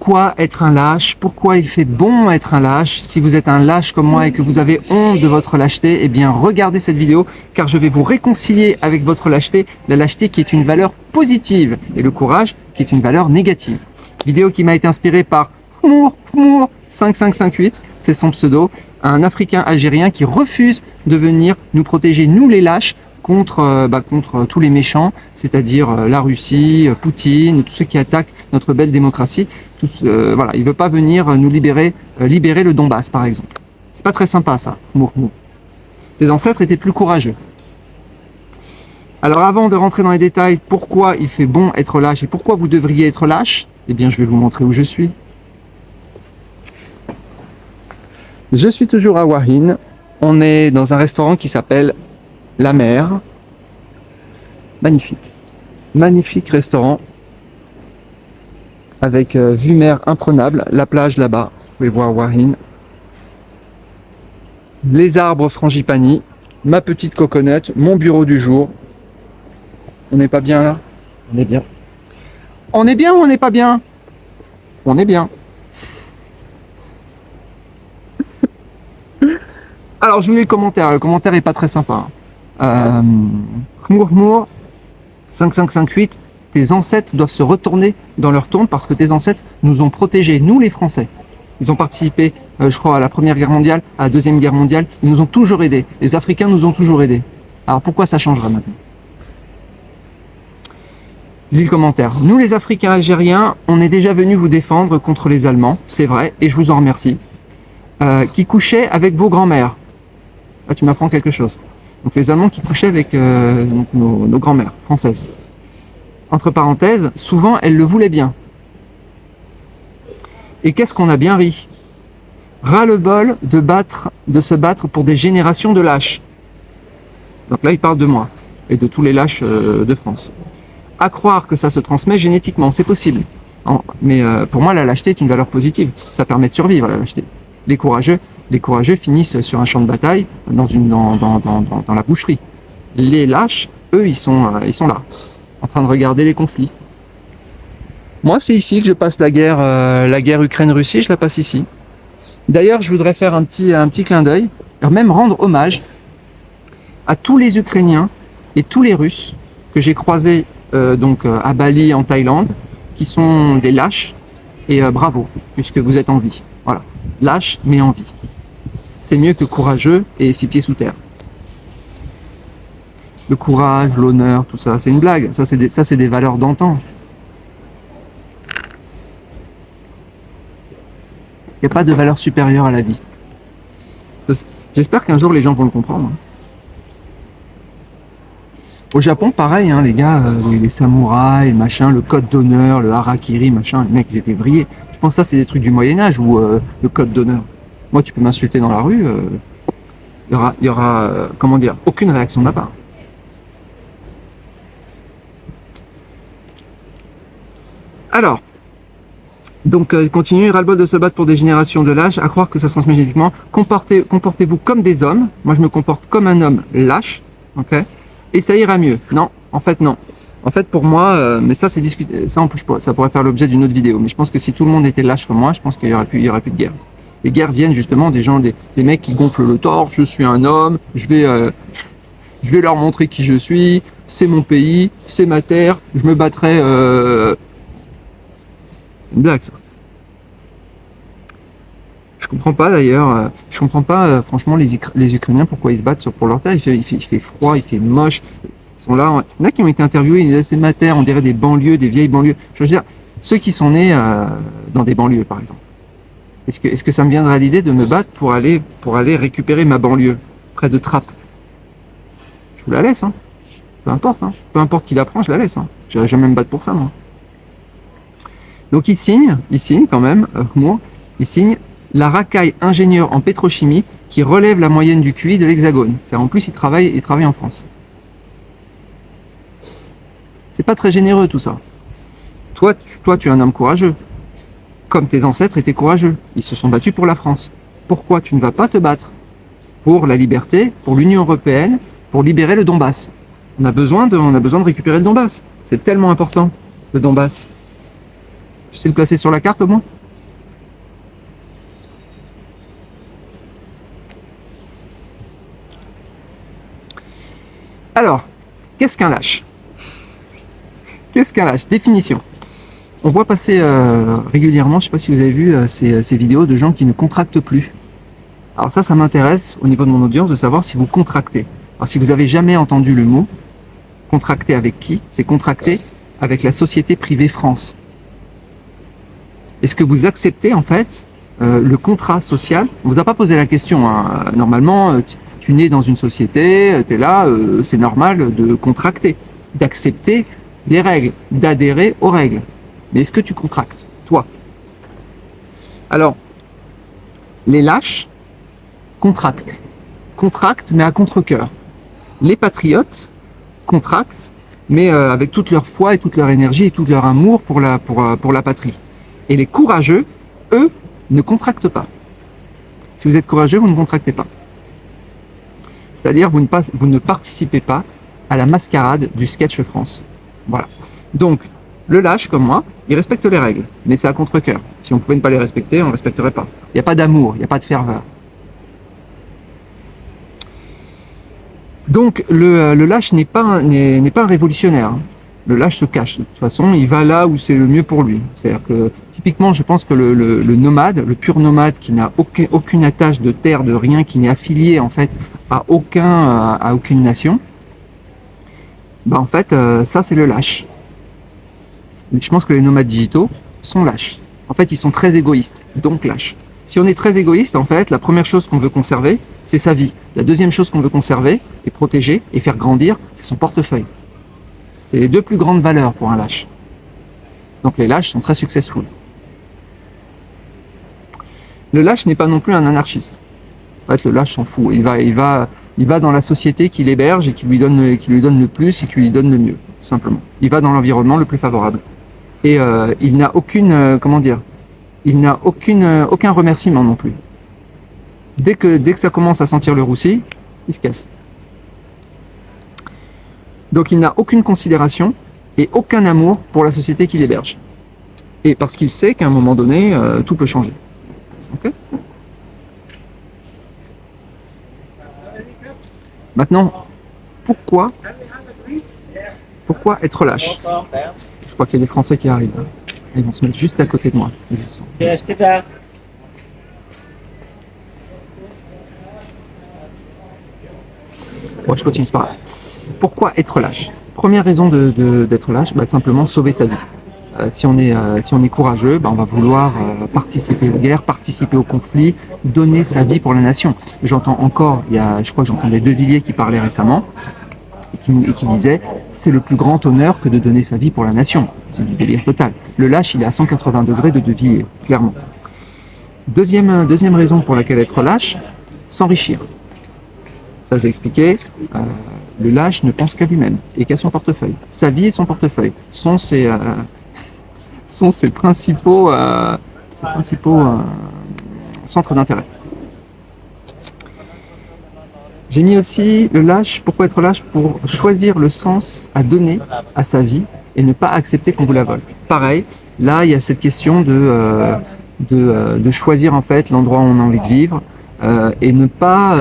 Pourquoi être un lâche? Pourquoi il fait bon être un lâche? Si vous êtes un lâche comme moi et que vous avez honte de votre lâcheté, eh bien regardez cette vidéo car je vais vous réconcilier avec votre lâcheté, la lâcheté qui est une valeur positive et le courage qui est une valeur négative. Vidéo qui m'a été inspirée par Mour 5558, c'est son pseudo, un Africain algérien qui refuse de venir nous protéger, nous les lâches, contre tous les méchants, c'est-à-dire la Russie, Poutine, tous ceux qui attaquent notre belle démocratie. Voilà, il ne veut pas venir nous libérer le Donbass, par exemple. C'est pas très sympa, ça, Mour. Tes ancêtres étaient plus courageux. Alors, avant de rentrer dans les détails, pourquoi il fait bon être lâche et pourquoi vous devriez être lâche, eh bien, je vais vous montrer où je suis. Je suis toujours à Wahin. On est dans un restaurant qui s'appelle La Mer. Magnifique. Magnifique restaurant. Avec vue mer imprenable. La plage là-bas. Vous pouvez voir Wahin. Les arbres frangipani. Ma petite coconut. Mon bureau du jour. On n'est pas bien là? On est bien. On est bien ou on n'est pas bien? On est bien. Alors, je vous lis le commentaire. Le commentaire est pas très sympa. Mour 5558, tes ancêtres doivent se retourner dans leur tombe parce que tes ancêtres nous ont protégés, nous les Français. Ils ont participé, je crois, à la Première Guerre mondiale, à la Deuxième Guerre mondiale. Ils nous ont toujours aidés. Les Africains nous ont toujours aidés. Alors, pourquoi ça changerait maintenant? Je lis le commentaire. Nous, les Africains algériens, on est déjà venus vous défendre contre les Allemands, c'est vrai, et je vous en remercie, qui couchaient avec vos grands-mères. Là, tu m'apprends quelque chose. Donc les Allemands qui couchaient avec nos grands-mères françaises. Entre parenthèses, souvent elles le voulaient bien. Et qu'est-ce qu'on a bien ri? Ras-le-bol de se battre pour des générations de lâches. Donc là, il parle de moi et de tous les lâches de France. À croire que ça se transmet génétiquement, c'est possible. Mais pour moi, la lâcheté est une valeur positive. Ça permet de survivre, la lâcheté. Les courageux finissent sur un champ de bataille dans la boucherie. Les lâches, eux, ils sont là, en train de regarder les conflits. Moi, c'est ici que je passe la guerre Ukraine-Russie, je la passe ici. D'ailleurs, je voudrais faire un petit clin d'œil, même rendre hommage à tous les Ukrainiens et tous les Russes que j'ai croisés à Bali, en Thaïlande, qui sont des lâches, et bravo, puisque vous êtes en vie. Voilà, lâche mais en vie. C'est mieux que courageux et 6 pieds sous terre. Le courage, l'honneur, tout ça, c'est une blague. Ça, c'est des valeurs d'antan. Il n'y a pas de valeur supérieure à la vie. J'espère qu'un jour les gens vont le comprendre. Au Japon, pareil, hein, les gars, les samouraïs, machin, le code d'honneur, le harakiri, machin, les mecs, ils étaient vrillés. Je pense que ça, c'est des trucs du Moyen-Âge ou le code d'honneur. Moi, tu peux m'insulter dans la rue, il y aura comment dire, aucune réaction de ma part. Alors, donc continuez, ras-le-bol de se battre pour des générations de lâches, à croire que ça se transmet génétiquement. Comportez-vous comme des hommes. Moi, je me comporte comme un homme lâche, ok, et ça ira mieux. Non, en fait, non. En fait, pour moi, mais ça, c'est discuté. Ça, en plus, ça pourrait faire l'objet d'une autre vidéo. Mais je pense que si tout le monde était lâche comme moi, je pense qu'il y aurait plus de guerre. Les guerres viennent justement des gens, des mecs qui gonflent le torse. Je suis un homme. Je vais leur montrer qui je suis. C'est mon pays, c'est ma terre. Je me battrai. Une blague, ça. Je comprends pas d'ailleurs. Je comprends pas, franchement, les Ukrainiens pourquoi ils se battent pour leur terre. Il fait froid, il fait moche. Ils sont là. Il y en a qui ont été interviewés. Ils disaient c'est ma terre. On dirait des banlieues, des vieilles banlieues. Je veux dire, ceux qui sont nés dans des banlieues, par exemple. Est-ce que ça me viendrait à l'idée de me battre pour aller récupérer ma banlieue près de Trappes? Je vous la laisse, hein. Peu importe, hein. Peu importe qui la prend, je la laisse. Hein. Je n'irai jamais me battre pour ça, moi. Donc il signe quand même, il signe la racaille ingénieur en pétrochimie qui relève la moyenne du QI de l'Hexagone. En plus, il travaille en France. C'est pas très généreux tout ça. Toi, tu es un homme courageux. Comme tes ancêtres étaient courageux. Ils se sont battus pour la France. Pourquoi tu ne vas pas te battre pour la liberté, pour l'Union européenne, pour libérer le Donbass? On a besoin de récupérer le Donbass. C'est tellement important, le Donbass. Tu sais le placer sur la carte au moins? Alors, qu'est-ce qu'un lâche? Qu'est-ce qu'un lâche? Définition. On voit passer régulièrement, je ne sais pas si vous avez vu ces vidéos de gens qui ne contractent plus. Alors ça m'intéresse au niveau de mon audience de savoir si vous contractez. Alors si vous n'avez jamais entendu le mot, contracter avec qui? C'est contracter avec la société privée France. Est-ce que vous acceptez en fait le contrat social? On ne vous a pas posé la question, hein. Normalement, tu nais dans une société, tu es là, c'est normal de contracter, d'accepter les règles, d'adhérer aux règles. Mais est-ce que tu contractes, toi? Alors, les lâches contractent, mais à contre-cœur. Les patriotes contractent, mais avec toute leur foi et toute leur énergie et tout leur amour pour la patrie. Et les courageux, eux, ne contractent pas. Si vous êtes courageux, vous ne contractez pas. C'est-à-dire, vous ne participez pas à la mascarade du sketch France. Voilà. Donc, le lâche, comme moi, il respecte les règles, mais c'est à contre-cœur. Si on pouvait ne pas les respecter, on ne respecterait pas. Il n'y a pas d'amour, il n'y a pas de ferveur. Donc, le lâche n'est pas un révolutionnaire. Hein. Le lâche se cache. De toute façon, il va là où c'est le mieux pour lui. C'est-à-dire que, typiquement, je pense que le nomade, le pur nomade qui n'a aucune attache de terre, de rien, qui n'est affilié, en fait, à aucune nation, bah, en fait, ça, c'est le lâche. Je pense que les nomades digitaux sont lâches. En fait, ils sont très égoïstes, donc lâches. Si on est très égoïste, en fait, la première chose qu'on veut conserver, c'est sa vie. La deuxième chose qu'on veut conserver et protéger et faire grandir, c'est son portefeuille. C'est les deux plus grandes valeurs pour un lâche. Donc les lâches sont très successful. Le lâche n'est pas non plus un anarchiste. En fait, le lâche s'en fout. Il va dans la société qui l'héberge et qui lui donne le plus et qui lui donne le mieux, tout simplement. Il va dans l'environnement le plus favorable. Et il n'a aucun remerciement non plus. Dès que ça commence à sentir le roussi, il se casse. Donc il n'a aucune considération et aucun amour pour la société qu'il héberge. Et parce qu'il sait qu'à un moment donné, tout peut changer. Ok ? Maintenant, pourquoi être lâche? Je crois qu'il y a des Français qui arrivent. Ils vont se mettre juste à côté de moi. Bon, je continue, c'est pas grave. Pourquoi être lâche? Première raison d'être lâche, bah, simplement sauver sa vie. Si on est courageux, bah, on va vouloir participer aux guerres, participer au conflit, donner sa vie pour la nation. J'entends encore, je crois que j'entendais De Villiers qui parlait récemment, et qui disait c'est le plus grand honneur que de donner sa vie pour la nation. C'est du délire total. Le lâche, il est à 180 degrés de Villiers, clairement. Deuxième raison pour laquelle être lâche, s'enrichir. Ça, j'ai expliqué. Le lâche ne pense qu'à lui-même et qu'à son portefeuille. Sa vie et son portefeuille sont ses principaux centres d'intérêt. J'ai mis aussi le lâche, pourquoi être lâche? Pour choisir le sens à donner à sa vie et ne pas accepter qu'on vous la vole. Pareil, là il y a cette question de choisir en fait l'endroit où on a envie de vivre et ne pas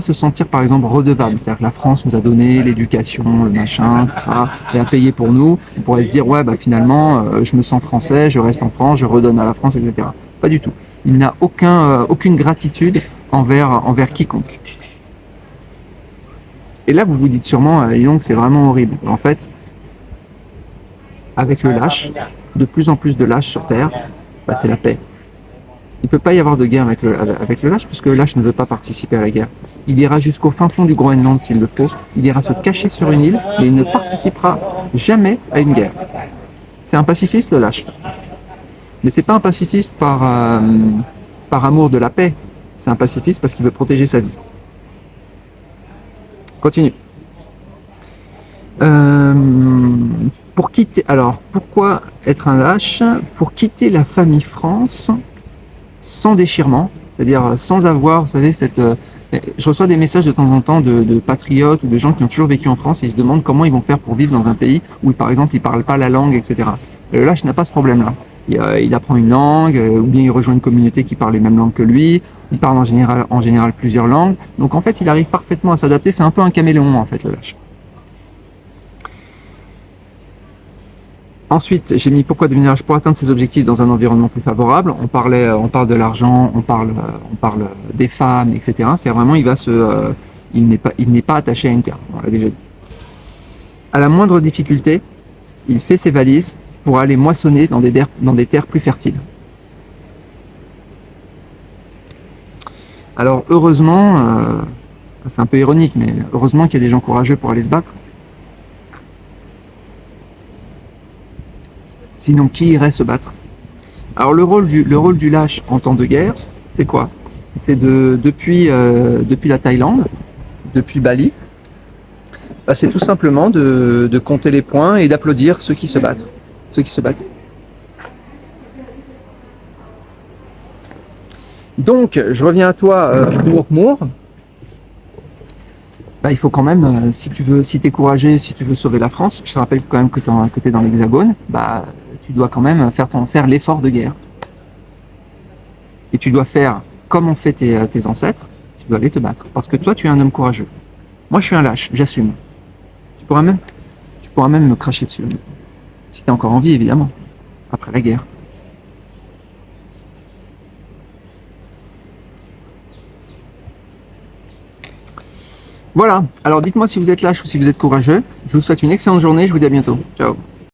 se sentir par exemple redevable. C'est-à-dire que la France nous a donné l'éducation, le machin, tout ça, et a payé pour nous. On pourrait se dire ouais bah finalement je me sens français, je reste en France, je redonne à la France, etc. Pas du tout. Il n'a aucune gratitude envers quiconque. Et là, vous vous dites sûrement, donc c'est vraiment horrible. En fait, avec le lâche, de plus en plus de lâches sur Terre, bah, c'est la paix. Il ne peut pas y avoir de guerre avec le lâche, puisque le lâche ne veut pas participer à la guerre. Il ira jusqu'au fin fond du Groenland s'il le faut. Il ira se cacher sur une île, mais il ne participera jamais à une guerre. C'est un pacifiste, le lâche. Mais c'est pas un pacifiste par amour de la paix. C'est un pacifiste parce qu'il veut protéger sa vie. Continue. Pourquoi être un lâche? Pour quitter la famille France sans déchirement, c'est-à-dire sans avoir, vous savez, je reçois des messages de temps en temps de patriotes ou de gens qui ont toujours vécu en France et ils se demandent comment ils vont faire pour vivre dans un pays où, par exemple, ils ne parlent pas la langue, etc. Le lâche n'a pas ce problème-là. il apprend une langue, ou bien il rejoint une communauté qui parle les mêmes langues que lui, il parle en général plusieurs langues, donc en fait il arrive parfaitement à s'adapter, c'est un peu un caméléon en fait le lâche. Ensuite, j'ai mis pourquoi devenir lâche pour atteindre ses objectifs dans un environnement plus favorable. On parle de l'argent, on parle des femmes, etc. C'est vraiment, il n'est pas attaché à une terre. On l'a déjà dit. À la moindre difficulté, il fait ses valises pour aller moissonner dans des terres plus fertiles. Alors heureusement, c'est un peu ironique, mais heureusement qu'il y a des gens courageux pour aller se battre. Sinon, qui irait se battre? Alors le rôle du lâche en temps de guerre, c'est quoi? C'est depuis la Thaïlande, depuis Bali, c'est tout simplement de compter les points et d'applaudir ceux qui se battent. Donc, je reviens à toi, Mour. Il faut quand même, si tu es courageux, si tu veux sauver la France, je te rappelle quand même que tu es dans l'Hexagone, tu dois quand même faire l'effort de guerre. Et tu dois faire comme ont fait tes ancêtres, tu dois aller te battre. Parce que toi, tu es un homme courageux. Moi, je suis un lâche, j'assume. Tu pourras même me cracher dessus. Si tu es encore en vie, évidemment. Après la guerre. Voilà. Alors, dites-moi si vous êtes lâche ou si vous êtes courageux. Je vous souhaite une excellente journée. Je vous dis à bientôt. Ciao.